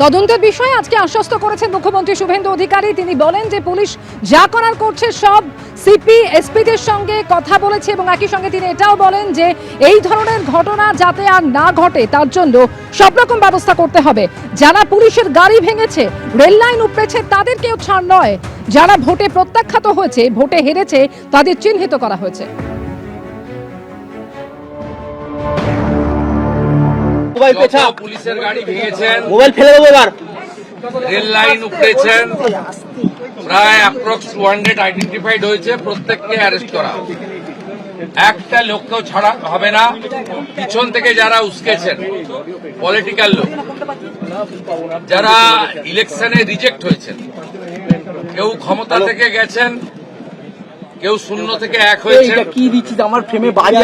তদন্তের বিষয়ে আজকে আশ্বস্ত করেছেন মুখ্যমন্ত্রী শুভেন্দু অধিকারী। তিনি বলেন যে পুলিশ যা করার করছে সব সিপি এসপিদের সঙ্গে কথা বলেছে এবং একই সঙ্গে তিনি এটাও বলেন যে এই ধরনের ঘটনা যাতে আর না ঘটে তার জন্য সব রকম ব্যবস্থা করতে হবে। যারা পুলিশের গাড়ি ভেঙেছে, রেল লাইন উপড়েছে তাদেরকেও ছাড় নয়, যারা ভোটে প্রত্যাখ্যাত হয়েছে, ভোটে হেরেছে তাদের চিহ্নিত করা হয়েছে। পুলিশের গাড়ি ভেঙেছেন, মোবাইল ফেলে দেবো এবার, রেল লাইন উপড়েছেন, প্রায় অ্যাপ্রক্স 200 আইডেন্টিফাইড হয়েছে, প্রত্যেককে অ্যারেস্ট করা হবে। একটা লোককেও ছাড়া হবে না। পিছন থেকে যারা উস্কেছেন পলিটিক্যাল লোক, যারা ইলেকশনে রিজেক্ট হয়েছেন, কেউ ক্ষমতা থেকে গেছেন, কেউ শূন্য থেকে এক হয়েছে,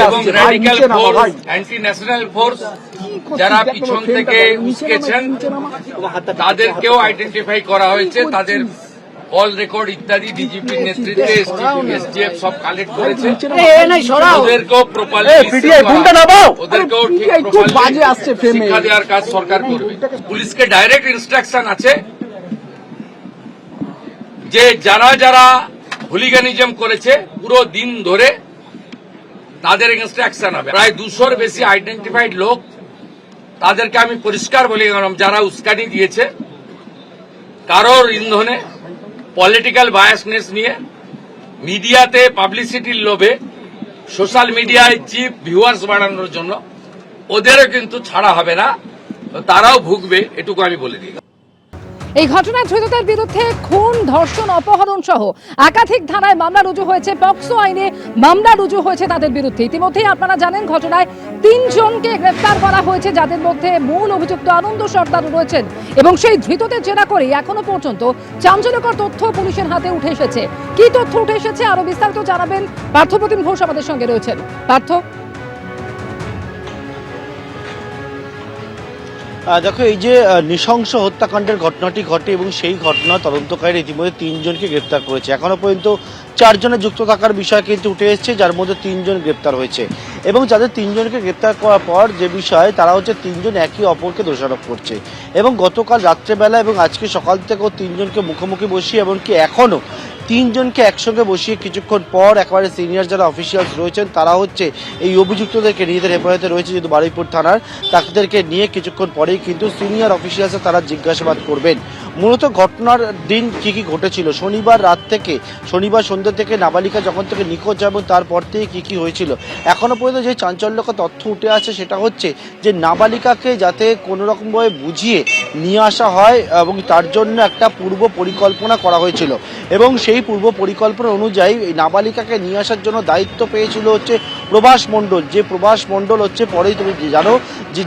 এবং radical force, anti national force যারা পিছন থেকে উস্কেছেন তাদেরকেও আইডেন্টিফাই করা হয়েছে। তাদের কল রেকর্ড ইত্যাদি ডিজিপির নেতৃত্বে এসটিএফ সব কালেক্ট করেছে। ওদেরকেও প্রপারলি ওদেরকেও শিক্ষা দেওয়ার কাজ সরকার করবে। পুলিশকে ডাইরেক্ট ইনস্ট্রাকশন আছে যে যারা যারা হুলিগানিজম করেছে পুরো দিন ধরে তাদের এগেনস্টে অ্যাকশন হবে। প্রায় 200-র বেশি আইডেন্টিফাইড লোক, তাদেরকে আমি পরিষ্কার বলে গেলাম যারা উস্কানি দিয়েছে কারোর ইন্ধনে, পলিটিক্যাল বায়াসনেস নিয়ে, মিডিয়াতে পাবলিসিটির লোভে, সোশ্যাল মিডিয়ায় চিপ ভিউয়ার্স বাড়ানোর জন্য ওদেরও কিন্তু ছাড়া হবে না, তারাও ভুগবে, এটুকু আমি বলে দিই। এই ঘটনায় ধৃতদের বিরুদ্ধে খুন, ধর্ষণ, অপহরণ সহ একাধিক ধারায় মামলা রুজু হয়েছে। পক্সো আইনে মামলা রুজু হয়েছে তাদের বিরুদ্ধে। ইতিমধ্যেই আপনারা জানেন ঘটনায় 3 জনকে গ্রেফতার করা হয়েছে, যাদের মধ্যে মূল অভিযুক্ত আনন্দ সর্দার রয়েছেন এবং সেই ধৃতদের জেরা করে এখনো পর্যন্ত চাঞ্চল্যকর তথ্য পুলিশের হাতে উঠে এসেছে। কি তথ্য উঠে এসেছে আরো বিস্তারিত জানাবেন পার্থপ্রতিম ঘোষ আমাদের সঙ্গে রয়েছেন। পার্থ, দেখো, এই যে নৃশংস হত্যাকাণ্ডের ঘটনাটি ঘটে এবং সেই ঘটনা তদন্তকারী ইতিমধ্যে 3 জনকে গ্রেপ্তার করেছে। এখনো পর্যন্ত 4 জনের যুক্ত থাকার বিষয় কিন্তু উঠে এসেছে, যার মধ্যে 3 জন গ্রেপ্তার হয়েছে এবং যাদের 3 জনকে গ্রেপ্তার করার পর যে বিষয়, তারা হচ্ছে 3 জন একে অপরকে দোষারোপ করছে এবং গতকাল রাত্রেবেলা এবং আজকে সকাল থেকেও 3 জনকে মুখোমুখি বসিয়ে এমনকি এখনও 3 জনকে একসঙ্গে বসিয়ে কিছুক্ষণ পর একেবারে সিনিয়র যারা অফিসিয়ালস রয়েছেন তারা হচ্ছে এই অভিযুক্তদেরকে নিজেদের হেফাজতে রয়েছে যেহেতু বারুইপুর থানার, তাদেরকে নিয়ে কিছুক্ষণ পরেই কিন্তু সিনিয়র অফিসিয়ালসরা তারা জিজ্ঞাসাবাদ করবেন। মূলত ঘটনার দিন কি কি ঘটেছিল, শনিবার রাত থেকে, শনিবার সন্ধ্যা থেকে নাবালিকা যখন থেকে নিখোঁজ এবং তারপর থেকে কি কি হয়েছিল, এখনো পর্যন্ত যে চাঞ্চল্যকর তথ্য উঠে আসে সেটা হচ্ছে যে নাবালিকাকে যাতে কোনো রকমভাবে বুঝিয়ে নিয়ে আসা হয় এবং তার জন্য একটা পূর্ব পরিকল্পনা করা হয়েছিল এবং সেই পূর্ব পরিকল্পনা অনুযায়ী এই নাবালিকাকে নিয়ে আসার জন্য দায়িত্ব পেয়েছিল হচ্ছে প্রভাস মণ্ডল। যে প্রভাস মণ্ডল হচ্ছে পরেই তুমি জানো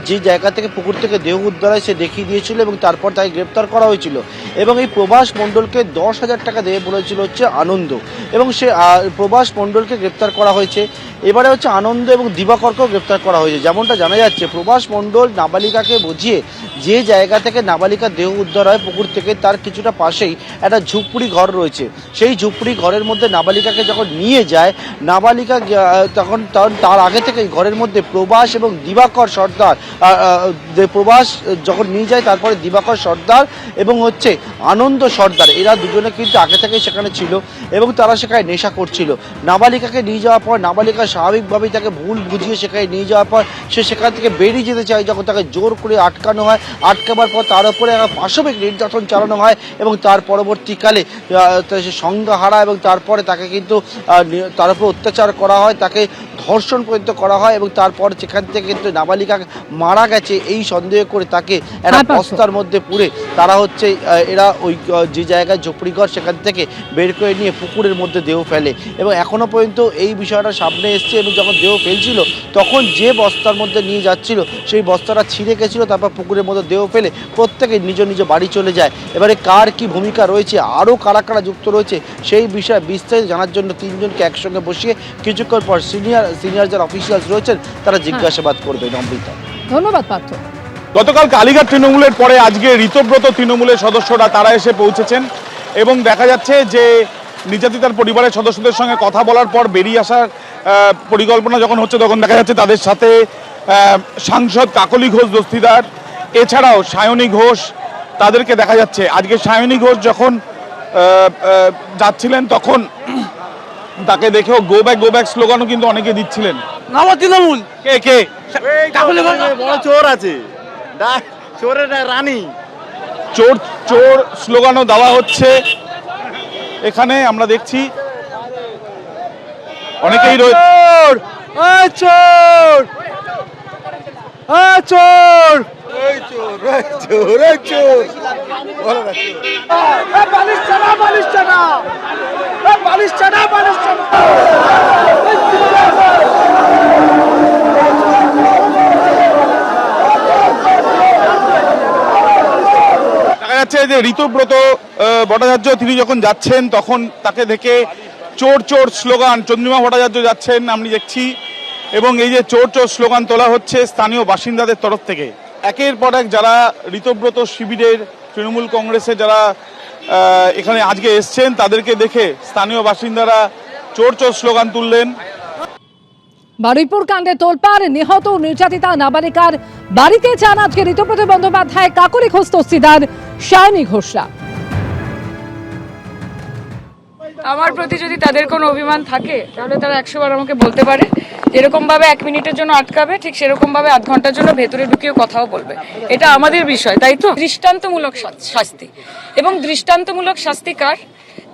যে জায়গা থেকে পুকুর থেকে দেহ উদ্ধার হয় সে দেখিয়ে দিয়েছিল এবং তারপর তাকে গ্রেপ্তার করা হয়েছিল এবং এই প্রভাস মণ্ডলকে 10,000 টাকা দেবে বলেছিল হচ্ছে আনন্দ এবং সে প্রভাস মণ্ডলকে গ্রেপ্তার করা হয়েছে। এবারে হচ্ছে আনন্দ এবং দিবাকরকেও গ্রেপ্তার করা হয়েছে। যেমনটা জানা যাচ্ছে, প্রভাস মণ্ডল নাবালিকাকে বুঝিয়ে যে জায়গা থেকে নাবালিকার দেহ উদ্ধার হয় পুকুর থেকে তার কিছুটা পাশেই একটা ঝুপড়ি ঘর রয়েছে। সেই ঝুপড়ি ঘরের মধ্যে নাবালিকাকে যখন নিয়ে যায়, নাবালিকা তখন তার আগে থেকে ঘরের মধ্যে প্রভাস এবং দিবাকর সর্দার, প্রভাস যখন নিয়ে যায় তারপরে দিবাকর সর্দার এবং হচ্ছে আনন্দ সর্দার, এরা দুজনে কিন্তু আগে থেকেই সেখানে ছিল এবং তারা সেখানে নেশা করছিল। নাবালিকাকে নিয়ে যাওয়ার পর নাবালিকা স্বাভাবিকভাবেই তাকে ভুল বুঝিয়ে সেখানে নিয়ে যাওয়ার পর সে সেখান থেকে বেরিয়ে যেতে চায়, যখন তাকে জোর করে আটকানো হয়, আটকাবার পর তার উপরে পাশবিক নির্যাতন চালানো হয় এবং তার পরবর্তীকালে সে সংজ্ঞা হারায় এবং তারপরে তাকে কিন্তু তার উপর অত্যাচার করা হয়, তাকে ধর্ষণ পর্যন্ত করা হয় এবং তারপর সেখান থেকে কিন্তু নাবালিকা মারা গেছে এই সন্দেহ করে তাকে একটা বস্তার মধ্যে পুরে তারা হচ্ছে এরা ওই যে জায়গায় ঝুপড়িঘর সেখান থেকে বের করে নিয়ে পুকুরের মধ্যে দেহ ফেলে এবং এখনো পর্যন্ত এই বিষয়টা সামনে এসছে এবং যখন দেহ ফেলছিল তখন যে বস্তার মধ্যে নিয়ে যাচ্ছিল সেই বস্তাটা ছিঁড়ে গেছিলো, তারপর পুকুরের মধ্যে দেহ ফেলে প্রত্যেকে নিজ নিজ বাড়ি চলে যায়। এবারে কার কি ভূমিকা রয়েছে, আরও কারা কারা যুক্ত রয়েছে সেই বিষয়ে বিস্তারিত জানার জন্য 3 জনকে একসঙ্গে বসিয়ে কিছুক্ষণ পর সিনিয়র যারা অফিসিয়ালস রয়েছেন তারা জিজ্ঞাসাবাদ করবে। অমৃতা, ধন্যবাদ পার্থ। গতকাল কালীঘাট তৃণমূলের পরে আজকে ঋতব্রত তৃণমূলের সদস্যরা তারা এসে পৌঁছেছেন এবং দেখা যাচ্ছে যে নির্যাতিতার পরিবারের সদস্যদের সঙ্গে কথা বলার পর বেরিয়ে আসার পরিকল্পনা যখন হচ্ছে তখন দেখা যাচ্ছে তাদের সাথে সাংসদ কাকলি ঘোষ দস্তিদার, এছাড়াও সায়নী ঘোষ, তাদেরকে দেখা যাচ্ছে। আজকে সায়নী ঘোষ যখন যাচ্ছিলেন তখন তাকে দেখেও গো ব্যাক স্লোগানও কিন্তু অনেকে দিচ্ছিলেন। নামো তৃণমূল। কে কে তাহলে বড় চোর আছে, চোরের রানী। চোর চোর স্লোগানও দেওয়া হচ্ছে এখানে, আমরা দেখছি অনেকেই রয়েছে। চোর চোর দেখা যাচ্ছে যে ঋতব্রত ভট্টাচার্য তিনি যখন যাচ্ছেন তখন তাকে দেখে চোর চোর স্লোগান, চন্দ্রিমা ভট্টাচার্য যাচ্ছেন আমি দেখছি, এবং এই যে চোর চোর স্লোগান তোলা হচ্ছে স্থানীয় বাসিন্দাদের তরফ থেকে। একের পর এক যারা ঋতব্রত শিবিরের তৃণমূল কংগ্রেসে যারা এখানে আজকে এসছেন তাদেরকে দেখে স্থানীয় বাসিন্দারা চোর চোর স্লোগান তুললেন। বারুইপুর কাণ্ডে তোলপাড়, নিহত নির্যাতিতা নাবালিকার বাড়িতে চান আজকে ঋতব্রত বন্দ্যোপাধ্যায়, কাকলি ঘোষ তস্তিদার সায়নী ঘোষরা। আমার প্রতি যদি তাদের কোনো অভিমান থাকে তাহলে তারা 100 বার আমাকে বলতে পারে। যেরকম ভাবে 1 মিনিটের জন্য আটকাবে, ঠিক সেরকম ভাবে আধ ঘন্টার জন্য ভেতরে ঢুকিয়ে কথাও বলবে। এটা আমাদের বিষয়, তাই তো? দৃষ্টান্তমূলক শাস্তি, এবং দৃষ্টান্তমূলক শাস্তি কার?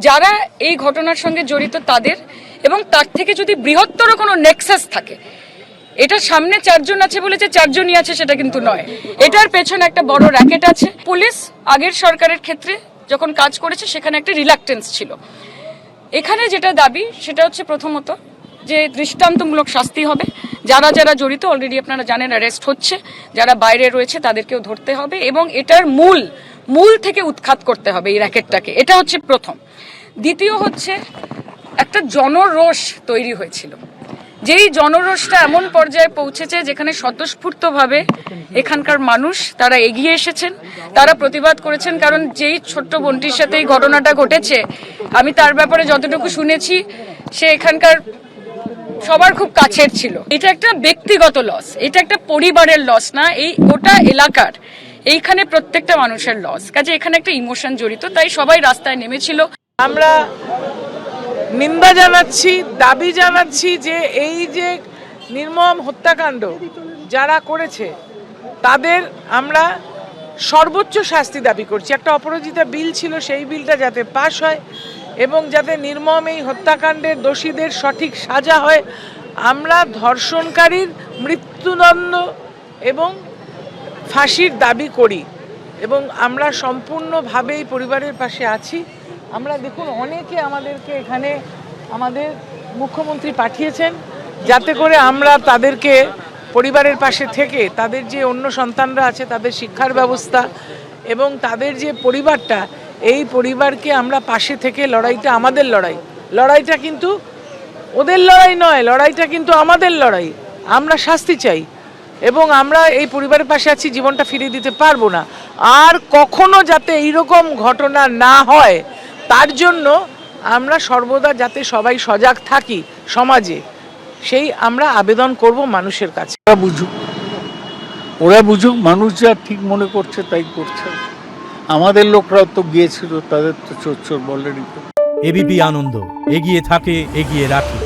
যারা এই ঘটনার সঙ্গে জড়িত তাদের, এবং তার থেকে যদি বৃহত্তর কোনো নেক্সাস থাকে। এটা সামনে 4 জন আছে বলে যে 4 জনই আছে সেটা কিন্তু নয়, এটার পেছনে একটা বড় র্যাকেট আছে। পুলিশ আগের সরকারের ক্ষেত্রে যখন কাজ করেছে সেখানে একটা রিল্যাক্টেন্স ছিল। এখানে যেটা দাবি সেটা হচ্ছে প্রথমত যে দৃষ্টান্তমূলক শাস্তি হবে। যারা যারা জড়িত অলরেডি আপনারা জানেন অ্যারেস্ট হচ্ছে, যারা বাইরে রয়েছে তাদেরকেও ধরতে হবে, এবং এটার মূল থেকে উৎখাত করতে হবে এই র্যাকেটটাকে। এটা হচ্ছে প্রথম। দ্বিতীয় হচ্ছে একটা জনরোষ তৈরি হয়েছিল, যেই জনরোষটা এমন পর্যায়ে পৌঁছেছে যেখানে স্বতঃস্ফূর্তভাবে এখানকার মানুষ তারা এগিয়ে এসেছেন, তারা প্রতিবাদ করেছেন। কারণ যেই ছোট্ট বোনটির সাথে এই ঘটনাটা ঘটেছে, আমি তার ব্যাপারে যতটুকু শুনেছি সে এখানকার সবার খুব কাছের ছিল। এটা একটা ব্যক্তিগত লস, এটা একটা পরিবারের লস না, এই গোটা এলাকার, এইখানে প্রত্যেকটা মানুষের লস। কাজে এখানে একটা ইমোশন জড়িত, তাই সবাই রাস্তায় নেমেছিল। আমরা নিন্দা জানাচ্ছি, দাবি জানাচ্ছি যে এই যে নির্মম হত্যাকাণ্ড যারা করেছে তাদের আমরা সর্বোচ্চ শাস্তি দাবি করছি। একটা অপরাজিতা বিল ছিল, সেই বিলটা যাতে পাশ হয় এবং যাতে নির্মম এই হত্যাকাণ্ডের দোষীদের সঠিক সাজা হয়। আমরা ধর্ষণকারীর মৃত্যুদণ্ড এবং ফাঁসির দাবি করি, এবং আমরা সম্পূর্ণভাবে এই পরিবারের পাশে আছি। আমরা দেখুন অনেকে আমাদেরকে এখানে আমাদের মুখ্যমন্ত্রী পাঠিয়েছেন যাতে করে আমরা তাদেরকে পরিবারের পাশে থেকে তাদের যে অন্য সন্তানরা আছে তাদের শিক্ষার ব্যবস্থা এবং তাদের যে পরিবারটা, এই পরিবারকে আমরা পাশে থেকে লড়াইটা আমাদের লড়াইটা কিন্তু ওদের লড়াই নয়, লড়াইটা কিন্তু আমাদের লড়াই। আমরা শাস্তি চাই এবং আমরা এই পরিবারের পাশে আছি, জীবনটা ফিরিয়ে দিতে পারবো না। আর কখনো যাতে এইরকম ঘটনা না হয় তার জন্য আমরা সর্বদা যাতে সবাই সজাগ থাকি সমাজে, সেই আমরা আবেদন করব মানুষের কাছে। ওরা বুঝুক, মানুষ যা ঠিক মনে করছে তাই করছে। আমাদের লোকরাও তো গিয়েছিল, তাদের তো চোর চোর বলেনি। এবিপি আনন্দ, এগিয়ে থাকে, এগিয়ে রাখে।